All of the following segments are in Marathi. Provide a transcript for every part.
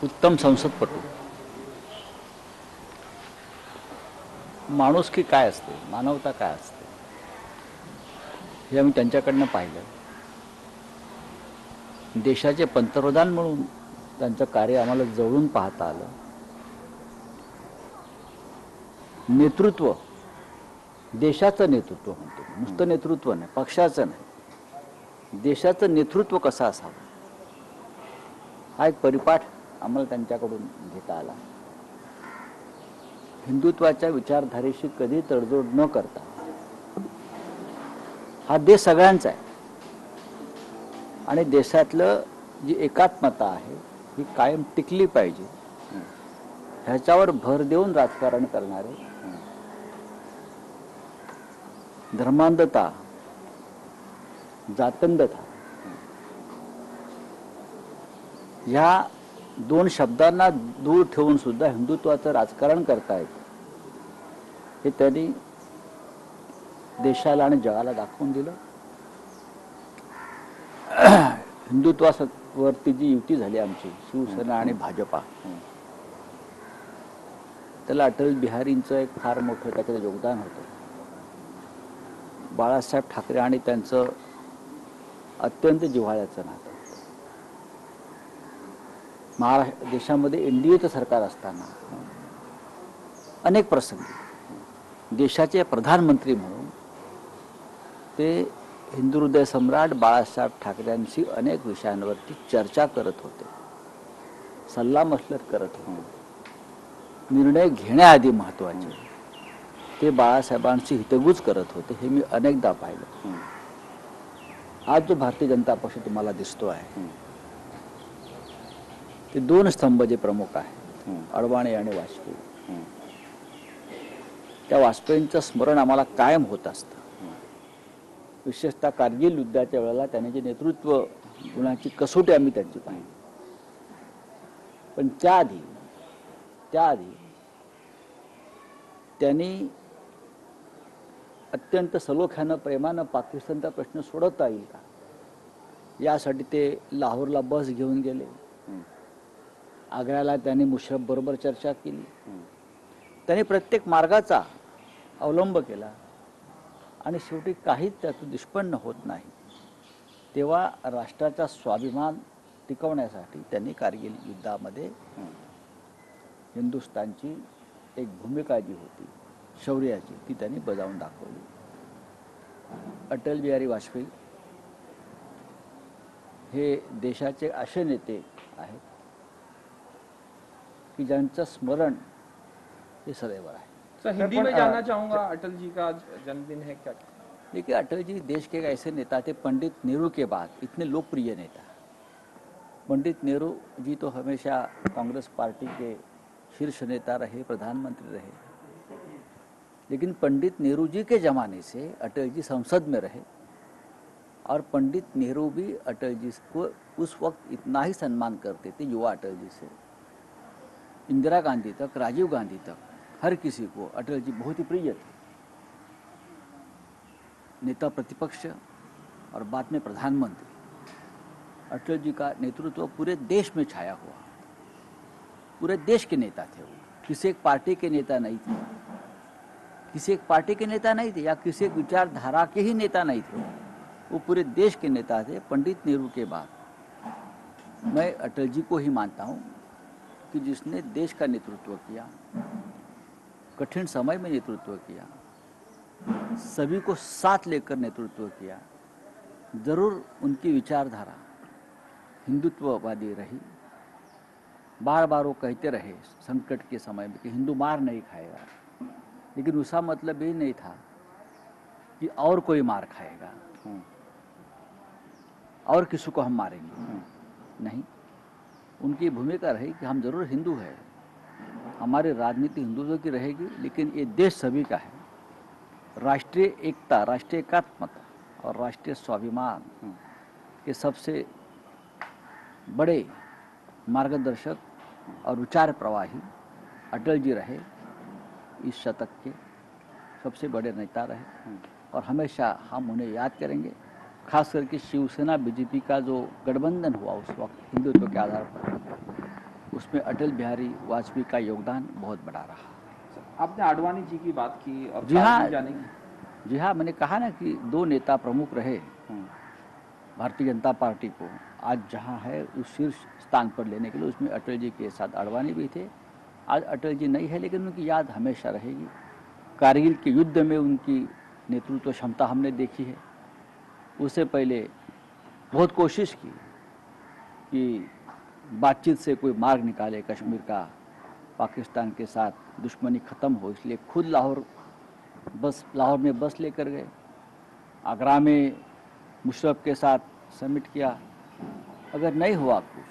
उत्तम संसदपटू. माणुसकी काय असते, मानवता काय असते, हे आम्ही त्यांच्याकडनं पाहिलं. देशाचे पंतप्रधान म्हणून त्यांचं कार्य आम्हाला जवळून पाहता आलं. नेतृत्व, देशाचं नेतृत्व म्हणतो, नुसतं नेतृत्व नाही, पक्षाचं नाही, देशाचं नेतृत्व कसं असावं हा एक परिपाठ आम्हाला त्यांच्याकडून घेता आला. हिंदुत्वाच्या विचारधारेशी कधी तडजोड न करता, हा देश सगळ्यांचा आहे आणि देशातलं जी एकात्मता आहे ही कायम टिकली पाहिजे ह्याच्यावर भर देऊन राजकारण करणारे, धर्मांधता, जातंधता ह्या दोन शब्दांना दूर ठेवून सुद्धा हिंदुत्वाचं राजकारण करतायत हे त्यांनी देशाला आणि जगाला दाखवून दिलं. हिंदुत्वावरती जी युती झाली आमची शिवसेना आणि भाजपा, त्याला अटल बिहारींचं एक फार मोठं त्याच्यात योगदान होतं. बाळासाहेब ठाकरे आणि त्यांचं अत्यंत जिव्हाळ्याचं नातं. महाराष्ट्र देशामध्ये एनडीएचं सरकार असताना अनेक प्रसंगी देशाचे प्रधानमंत्री म्हणून ते हिंदू हृदय सम्राट बाळासाहेब ठाकरेंशी अनेक विषयांवरती चर्चा करत होते, सल्लामसलत करत होते. निर्णय घेण्याआधी महत्त्वाचे ते बाळासाहेबांशी हितगुज करत होते. हे मी अनेकदा पाहिलं. आज जो भारतीय जनता पक्ष तुम्हाला दिसतो आहे ते दोन स्तंभ जे प्रमुख आहेत, अडवाणी आणि वाजपेयी. त्या वाजपेयींचं स्मरण आम्हाला कायम होत असतं. विशेषतः कारगिल युद्धाच्या वेळेला त्यांनी जे नेतृत्व गुणाची कसोटी आम्ही त्यांची पाहिली. पण त्याआधी त्यांनी अत्यंत सलोख्यानं प्रेमानं पाकिस्तानचा प्रश्न सोडवता येईल का यासाठी ते लाहोरला बस घेऊन गेले. आग्र्याला त्यांनी मुशर्रफ बरोबर चर्चा केली. त्यांनी प्रत्येक मार्गाचा अवलंब केला आणि शेवटी काहीच त्यातून निष्पन्न होत नाही. तेव्हा राष्ट्राचा स्वाभिमान टिकवण्यासाठी त्यांनी कारगिल युद्धामध्ये हिंदुस्थानची एक भूमिका जी होती शौर्याची ती त्यांनी बजावून दाखवली. अटल बिहारी वाजपेयी हे देशाचे असे नेते आहेत कि ज्यांचं स्मरण ये सदैव है. सर हिंदी में जानना चाहूँगा, अटल जी का जन्मदिन है क्या? देखिए, अटल जी देश के एक ऐसे नेता थे, पंडित नेहरू के बाद इतने लोकप्रिय नेता. पंडित नेहरू जी तो हमेशा कांग्रेस पार्टी के शीर्ष नेता रहे, प्रधानमंत्री रहे. लेकिन पंडित नेहरू जी के ज़माने से अटल जी संसद में रहे और पंडित नेहरू भी अटल जी को उस वक्त इतना ही सम्मान करते थे, युवा अटल जी से इंदिरा गांधी तक, राजीव गांधी तक, हर किसी को अटल जी बहुत ही प्रिय थे. नेता प्रतिपक्ष और बाद में प्रधानमंत्री, अटल जी का नेतृत्व पूरे देश में छाया हुआ. पूरे देश के नेता थे वो, किसी एक पार्टी के नेता नहीं थे, किसी एक पार्टी के नेता नहीं थे या किसी एक विचारधारा के ही नेता नहीं थे. वो पूरे देश के नेता थे. पंडित नेहरू के बाद मैं अटल जी को ही मानता हूँ कि जिसने देश का नेतृत्व किया, कठिन समय में नेतृत्व किया, सभी को साथ लेकर नेतृत्व किया. जरूर उनकी विचारधारा हिंदुत्ववादी रही. बार बार वो कहते रहे संकट के समय में कि हिंदू मार नहीं खाएगा, लेकिन उसका मतलब ये नहीं था कि और कोई मार खाएगा और किसी को हम मारेंगे. नहीं, उनकी भूमिका रही कि हम जरूर हिंदू हैं, हमारी राजनीति हिंदुओं की रहेगी, लेकिन ये देश सभी का है. राष्ट्रीय एकता, राष्ट्रीय एकात्मता और राष्ट्रीय स्वाभिमान के सबसे बड़े मार्गदर्शक और विचार प्रवाही अटल जी रहे. इस शतक के सबसे बड़े नेता रहे और हमेशा हम उन्हें याद करेंगे खास करके शिवसेना बीजेपी का जो गठबंधन हुआ उस वक्त हिंदुत्व के आधार पर, उसमें अटल बिहारी वाजपेयी का योगदान बहुत बड़ा रहा। आपने आडवाणी जी की बात की और जी हाँ, कारगिल जाने की। जी हाँ, मैंने कहा ना कि दो नेता प्रमुख रहे भारतीय जनता पार्टी को आज जहाँ है उस शीर्ष स्थान पर लेने के लिए, उसमें अटल जी के साथ आडवाणी भी थे। आज अटल जी नहीं है, लेकिन उनकी याद हमेशा रहेगी। कारगिल के युद्ध में उनकी नेतृत्व क्षमता हमने देखी है। उससे पहले बहुत कोशिश की कि बातचीत से कोई मार्ग निकाले, कश्मीर का पाकिस्तान के साथ दुश्मनी ख़त्म हो, इसलिए खुद लाहौर में बस लेकर गए, आगरा में मुशर्रफ के साथ समिट किया। अगर नहीं हुआ कुछ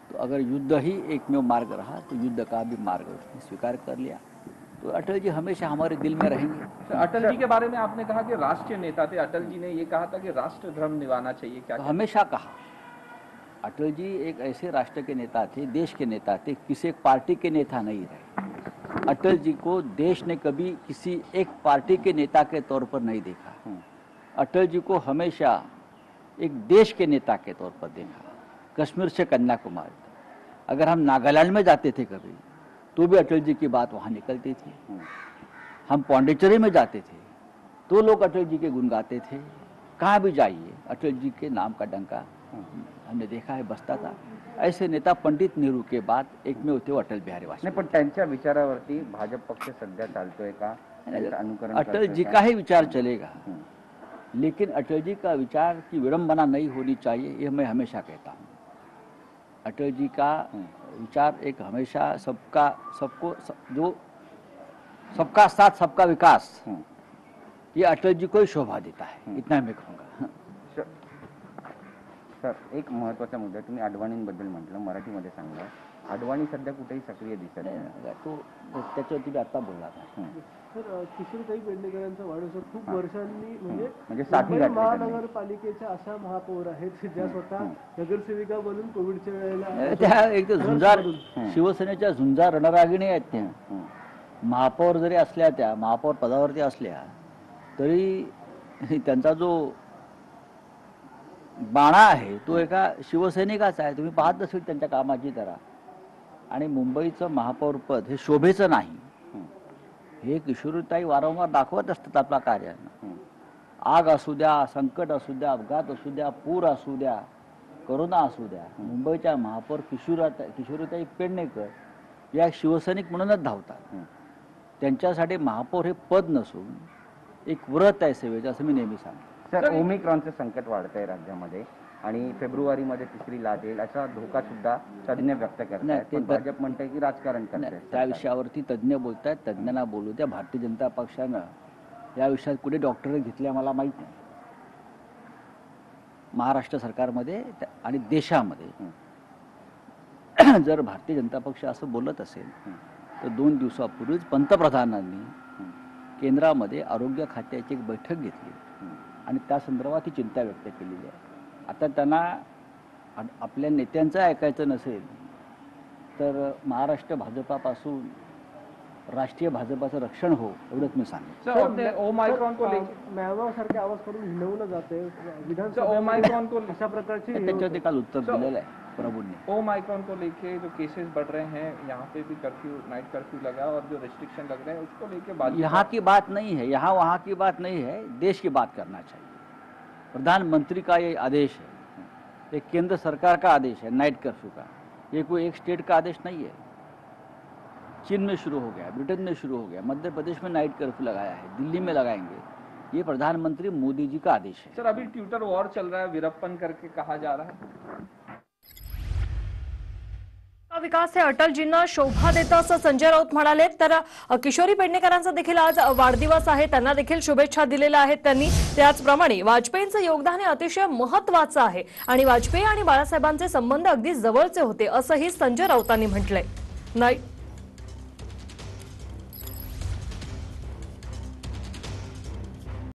तो अगर युद्ध ही एकमेव मार्ग रहा तो युद्ध का भी मार्ग उसने स्वीकार कर लिया। तो अटल जी हमेशा हमारे दिल में रहेंगे। तो अटल जी के बारे में आपने कहा कि राष्ट्रीय नेता थे। अटल जी ने ये कहा था कि राष्ट्र धर्म निभाना चाहिए, क्या तो हमेशा कहा। अटल जी एक ऐसे राष्ट्र के नेता थे, देश के नेता थे, किसी एक पार्टी के नेता नहीं रहे। अटल जी को देश ने कभी किसी एक पार्टी के नेता के तौर पर नहीं देखा। अटल जी को हमेशा एक देश के नेता के तौर पर देखा। कश्मीर से कन्याकुमारी, अगर हम नागालैंड में जाते थे कभी तो भी अटल जी की बात वहाँ निकलती थी। हम पौंडीचेरी में जाते थे तो लोग अटल जी के गुण गाते थे। कहाँ भी जाइए अटल जी के नाम का डंका हमने देखा है बसता था। ऐसे नेता पंडित नेहरू के बाद एकमेव होते अटल बिहारी वाजपेयी। पण त्यांच्या विचारावरती भाजप पक्ष सध्या चालतोय का? त्यांचं अनुकरण अटल जी का ही विचार चलेगा, लेकिन अटल जी का विचार की विडंबना नहीं होनी चाहिए, ये मैं हमेशा कहता हूँ। अटल जी का विचार एक हमेशा सबका साथ सबका विकास, ये अटल जी को ही शोभा देता है, इतना मैं कहूँगा। सर, एक महत्त्वाचा मुद्दा तुम्ही आडवाणींबद्दल म्हटलं, मराठीमध्ये सांगा। आडवाणी सध्या कुठेही सक्रिय दिसत नाही, तो त्याच्यावरती मी आता बोलला था। सर, किशोरीताई पेडणेकरांचा वाढदिवस खूप वर्षांनी म्हणजे साठी मुंबई घातली महानगरपालिकेच्या अशा महापौर आहेत ज्या स्वतः नगरसेविका बनून कोविडच्या वेळेला त्या एक झुंजार शिवसेनेच्या झुंजार रणरागिणी आहेत त्या। महापौर जरी असल्या, त्या महापौर पदावरती असल्या तरी त्यांचा जो बाणा आहे तो एका शिवसैनिकाचा आहे। तुम्ही पाहत असेल त्यांच्या कामाची तरा। आणि मुंबईचं महापौर पद हे शोभेचं नाही, हे किशोरीताई वारंवार दाखवत असतात आपल्या कार्यानं। आग असू द्या, संकट असू द्या, अपघात असू द्या, पूर असू द्या, करोना असू द्या, मुंबईच्या महापौर किशोरीताई पेडणेकर या शिवसैनिक म्हणूनच धावतात। त्यांच्यासाठी महापौर हे पद नसून एक व्रत आहे सेवेचं, असं मी नेहमी सांगतो। सर, ओमिक्रॉनचं संकट वाढतंय राज्यामध्ये आणि फेब्रुवारीमध्ये तिसरी लाट येईल असा धोका सुद्धा तज्ञ व्यक्त करतात। पण भाजप म्हणते की राजकारण करते। त्या विषयावरती तज्ञ बोलतात, तज्ञांना बोलू द्या। भारतीय जनता पक्षानं या विषयात कुठे डॉक्टर घेतल्या मला माहीत नाही। महाराष्ट्र सरकारमध्ये आणि देशामध्ये जर भारतीय जनता पक्ष असं बोलत असेल तर 2 दिवसापूर्वीच पंतप्रधानांनी केंद्रामध्ये आरोग्य खात्याची एक बैठक घेतली आणि त्या संदर्भात ही चिंता व्यक्त केलेली आहे। आता त्यांना आपल्या नेत्यांचं ऐकायचं नसेल तर महाराष्ट्र भाजपापासून राष्ट्रीय भाजपाचं रक्षण हो, एवढंच मी सांगेन। सर, ओमाइक्रॉन को लेकर म्यानमार सारखे आवाज करून हिंडवलं जाते विधानसभा। ओमाइक्रॉन को अशा प्रकारची त्याच्यावरती काल उत्तर दिलेलं आहे प्रभूंनी। ओमाइक्रॉन को लेके जो केसेस बढ़ रहे हैं, यहाँ पे भी कर्फ्यू, नाइट कर्फ्यू लगा और जो रिस्ट्रिक्शन लग रहे हैं उसको लेके यहाँ की बात नहीं है, यहाँ वहाँ की बात नहीं है, देश की बात करना चाहिए। प्रधानमंत्री का ये आदेश है, एक केंद्र सरकार का आदेश है नाइट कर्फ्यू का, ये कोई एक स्टेट का आदेश नहीं है। चीन में शुरू हो गया, ब्रिटेन में शुरू हो गया, मध्य प्रदेश में नाइट कर्फ्यू लगाया है, दिल्ली में लगाएंगे। ये प्रधानमंत्री मोदी जी का आदेश है। सर, अभी ट्विटर वॉर चल रहा है, वीरप्पन करके कहा जा रहा है। विकास हे अटलजींना शोभा देतं असं संजय राऊत म्हणाले। तर किशोरी पेडणेकरांचा देखील आज वाढदिवस आहे, त्यांना देखील शुभेच्छा दिलेल्या आहेत त्यांनी। त्याचप्रमाणे वाजपेयींचं योगदान हे अतिशय महत्त्वाचं आहे आणि वाजपेयी आणि बाळासाहेबांचे संबंध अगदी जवळचे होते असंही संजय राऊतांनी म्हटलंय।